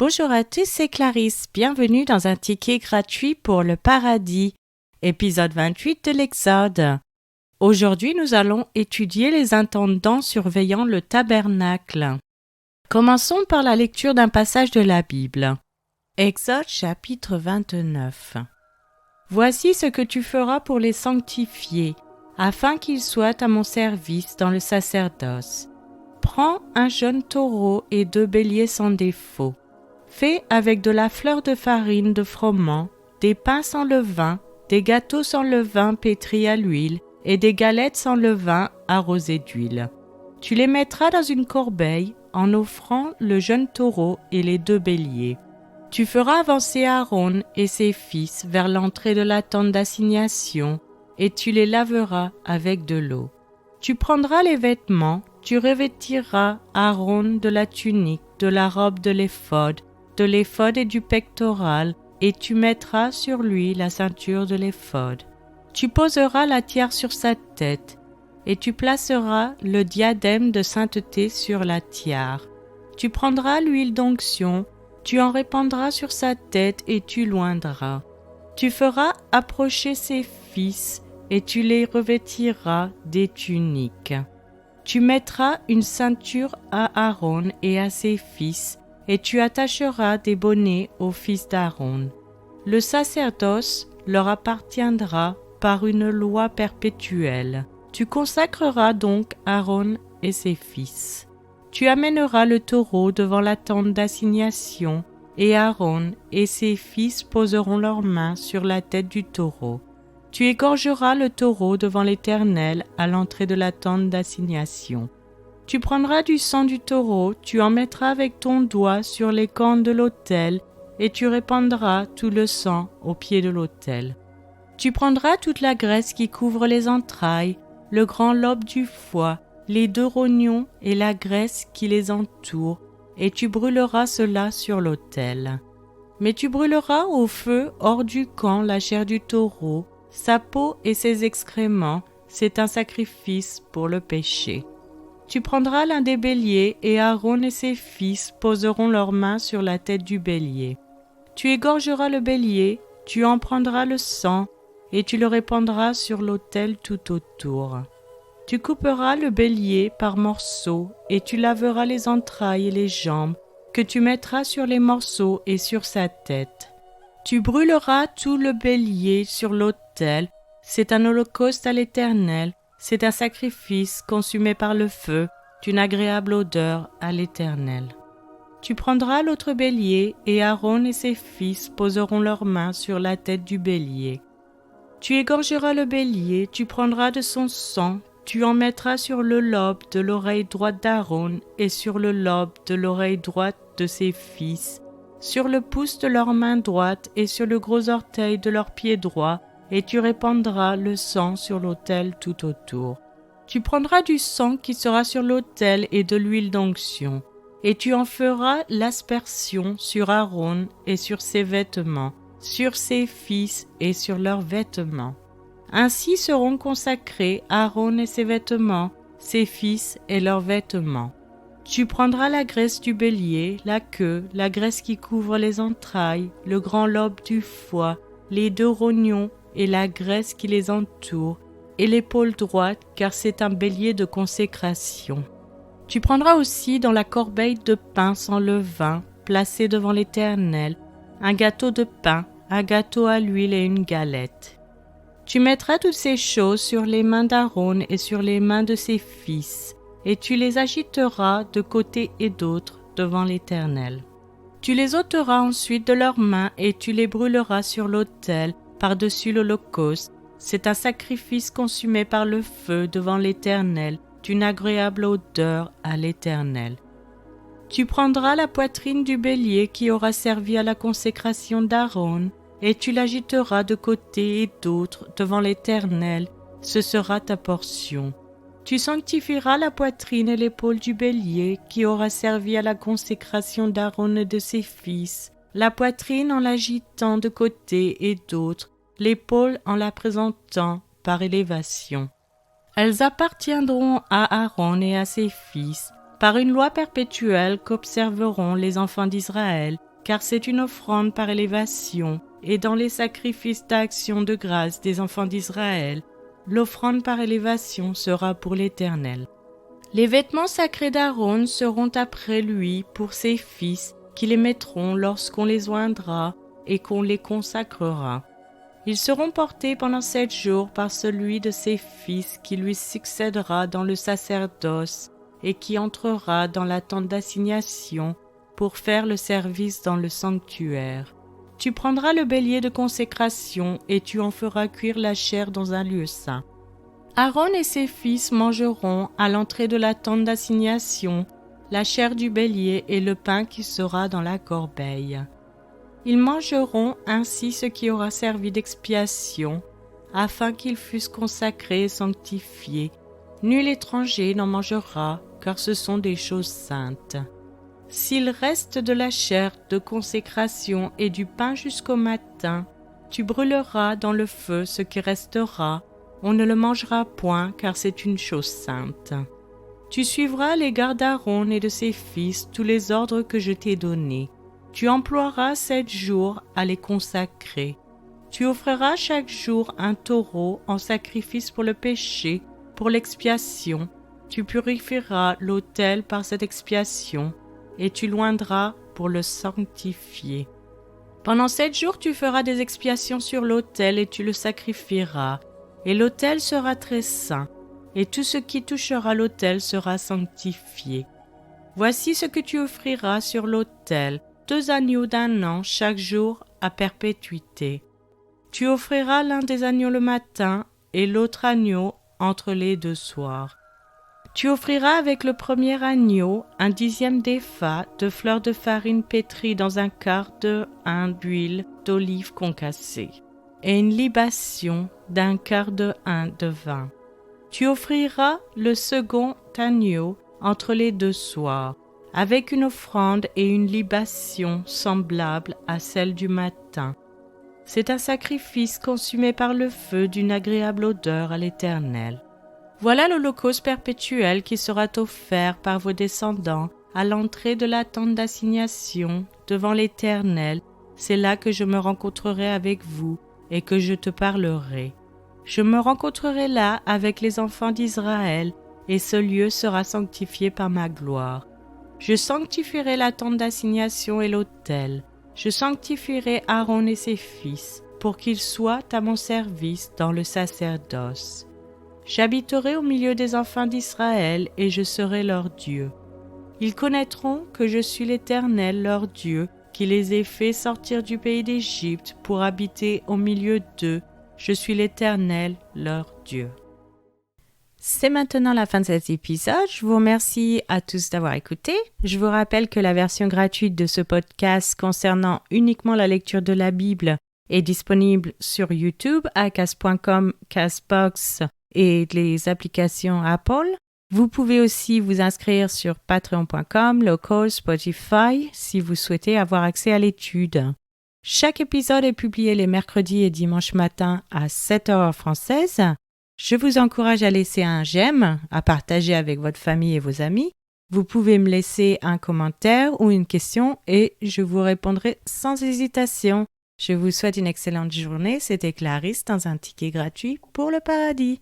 Bonjour à tous, c'est Clarisse. Bienvenue dans un ticket gratuit pour le paradis, épisode 28 de l'Exode. Aujourd'hui, nous allons étudier les intendants surveillant le tabernacle. Commençons par la lecture d'un passage de la Bible. Exode chapitre 29. Voici ce que tu feras pour les sanctifier, afin qu'ils soient à mon service dans le sacerdoce. Prends un jeune taureau et 2 béliers sans défaut. Fais avec de la fleur de farine de froment, des pains sans levain, des gâteaux sans levain pétris à l'huile et des galettes sans levain arrosées d'huile. Tu les mettras dans une corbeille en offrant le jeune taureau et les 2 béliers. Tu feras avancer Aaron et ses fils vers l'entrée de la tente d'assignation et tu les laveras avec de l'eau. Tu prendras les vêtements, tu revêtiras Aaron de la tunique, de la robe de l'éphod et du pectoral, et tu mettras sur lui la ceinture de l'éphod. Tu poseras la tiare sur sa tête, et tu placeras le diadème de sainteté sur la tiare. Tu prendras l'huile d'onction, tu en répandras sur sa tête et tu l'oindras. Tu feras approcher ses fils, et tu les revêtiras des tuniques. Tu mettras une ceinture à Aaron et à ses fils, et tu attacheras des bonnets aux fils d'Aaron. Le sacerdoce leur appartiendra par une loi perpétuelle. Tu consacreras donc Aaron et ses fils. Tu amèneras le taureau devant la tente d'assignation, et Aaron et ses fils poseront leurs mains sur la tête du taureau. Tu égorgeras le taureau devant l'Éternel à l'entrée de la tente d'assignation. Tu prendras du sang du taureau, tu en mettras avec ton doigt sur les cornes de l'autel, et tu répandras tout le sang au pied de l'autel. Tu prendras toute la graisse qui couvre les entrailles, le grand lobe du foie, les 2 rognons et la graisse qui les entoure, et tu brûleras cela sur l'autel. Mais tu brûleras au feu hors du camp la chair du taureau, sa peau et ses excréments, c'est un sacrifice pour le péché. Tu prendras l'un des béliers et Aaron et ses fils poseront leurs mains sur la tête du bélier. Tu égorgeras le bélier, tu en prendras le sang et tu le répandras sur l'autel tout autour. Tu couperas le bélier par morceaux et tu laveras les entrailles et les jambes que tu mettras sur les morceaux et sur sa tête. Tu brûleras tout le bélier sur l'autel, c'est un holocauste à l'Éternel, c'est un sacrifice consumé par le feu, d'une agréable odeur à l'Éternel. Tu prendras l'autre bélier, et Aaron et ses fils poseront leurs mains sur la tête du bélier. Tu égorgeras le bélier, tu prendras de son sang, tu en mettras sur le lobe de l'oreille droite d'Aaron et sur le lobe de l'oreille droite de ses fils, sur le pouce de leur main droite et sur le gros orteil de leur pied droit, et tu répandras le sang sur l'autel tout autour. Tu prendras du sang qui sera sur l'autel et de l'huile d'onction, et tu en feras l'aspersion sur Aaron et sur ses vêtements, sur ses fils et sur leurs vêtements. Ainsi seront consacrés Aaron et ses vêtements, ses fils et leurs vêtements. Tu prendras la graisse du bélier, la queue, la graisse qui couvre les entrailles, le grand lobe du foie, les 2 rognons et la graisse qui les entoure, et l'épaule droite, car c'est un bélier de consécration. Tu prendras aussi dans la corbeille de pain sans levain, placé devant l'Éternel, un gâteau de pain, un gâteau à l'huile et une galette. Tu mettras toutes ces choses sur les mains d'Aaron et sur les mains de ses fils, et tu les agiteras de côté et d'autre devant l'Éternel. Tu les ôteras ensuite de leurs mains et tu les brûleras sur l'autel, par-dessus l'holocauste, c'est un sacrifice consumé par le feu devant l'Éternel, d'une agréable odeur à l'Éternel. Tu prendras la poitrine du bélier qui aura servi à la consécration d'Aaron, et tu l'agiteras de côté et d'autre devant l'Éternel, ce sera ta portion. Tu sanctifieras la poitrine et l'épaule du bélier qui aura servi à la consécration d'Aaron et de ses fils, la poitrine en l'agitant de côté et d'autre, l'épaule en la présentant par élévation. Elles appartiendront à Aaron et à ses fils, par une loi perpétuelle qu'observeront les enfants d'Israël, car c'est une offrande par élévation, et dans les sacrifices d'action de grâce des enfants d'Israël, l'offrande par élévation sera pour l'Éternel. Les vêtements sacrés d'Aaron seront après lui pour ses fils, qui les mettront lorsqu'on les oindra et qu'on les consacrera. Ils seront portés pendant 7 jours par celui de ses fils qui lui succédera dans le sacerdoce et qui entrera dans la tente d'assignation pour faire le service dans le sanctuaire. Tu prendras le bélier de consécration et tu en feras cuire la chair dans un lieu saint. Aaron et ses fils mangeront à l'entrée de la tente d'assignation la chair du bélier et le pain qui sera dans la corbeille. Ils mangeront ainsi ce qui aura servi d'expiation, afin qu'ils fussent consacrés et sanctifiés. Nul étranger n'en mangera, car ce sont des choses saintes. S'il reste de la chair de consécration et du pain jusqu'au matin, tu brûleras dans le feu ce qui restera. On ne le mangera point, car c'est une chose sainte. Tu suivras l'égard d'Aaron et de ses fils tous les ordres que je t'ai donnés. Tu emploieras 7 jours à les consacrer. Tu offriras chaque jour un taureau en sacrifice pour le péché, pour l'expiation. Tu purifieras l'autel par cette expiation, et tu l'oindras pour le sanctifier. Pendant 7 jours, tu feras des expiations sur l'autel et tu le sacrifieras. Et l'autel sera très saint, et tout ce qui touchera l'autel sera sanctifié. Voici ce que tu offriras sur l'autel, 2 agneaux d'1 an chaque jour à perpétuité. Tu offriras l'un des agneaux le matin et l'autre agneau entre les 2 soirs. Tu offriras avec le premier agneau un 10e d'épha de fleurs de farine pétrie dans un quart de hin d'huile d'olive concassée, et une libation d'un quart de hin de vin. Tu offriras le second agneau entre les 2 soirs, avec une offrande et une libation semblables à celle du matin. C'est un sacrifice consumé par le feu d'une agréable odeur à l'Éternel. Voilà l'holocauste perpétuel qui sera offert par vos descendants à l'entrée de la tente d'assignation devant l'Éternel. C'est là que je me rencontrerai avec vous et que je te parlerai. Je me rencontrerai là avec les enfants d'Israël, et ce lieu sera sanctifié par ma gloire. Je sanctifierai la tente d'assignation et l'autel. Je sanctifierai Aaron et ses fils, pour qu'ils soient à mon service dans le sacerdoce. J'habiterai au milieu des enfants d'Israël, et je serai leur Dieu. Ils connaîtront que je suis l'Éternel leur Dieu, qui les ai fait sortir du pays d'Égypte pour habiter au milieu d'eux. Je suis l'Éternel leur Dieu. C'est maintenant la fin de cet épisode. Je vous remercie à tous d'avoir écouté. Je vous rappelle que la version gratuite de ce podcast concernant uniquement la lecture de la Bible est disponible sur YouTube à cast.com, Castbox et les applications Apple. Vous pouvez aussi vous inscrire sur patreon.com, Local, Spotify si vous souhaitez avoir accès à l'étude. Chaque épisode est publié les mercredis et dimanches matin à 7h française. Je vous encourage à laisser un j'aime, à partager avec votre famille et vos amis. Vous pouvez me laisser un commentaire ou une question et je vous répondrai sans hésitation. Je vous souhaite une excellente journée. C'était Clarisse dans un ticket gratuit pour le paradis.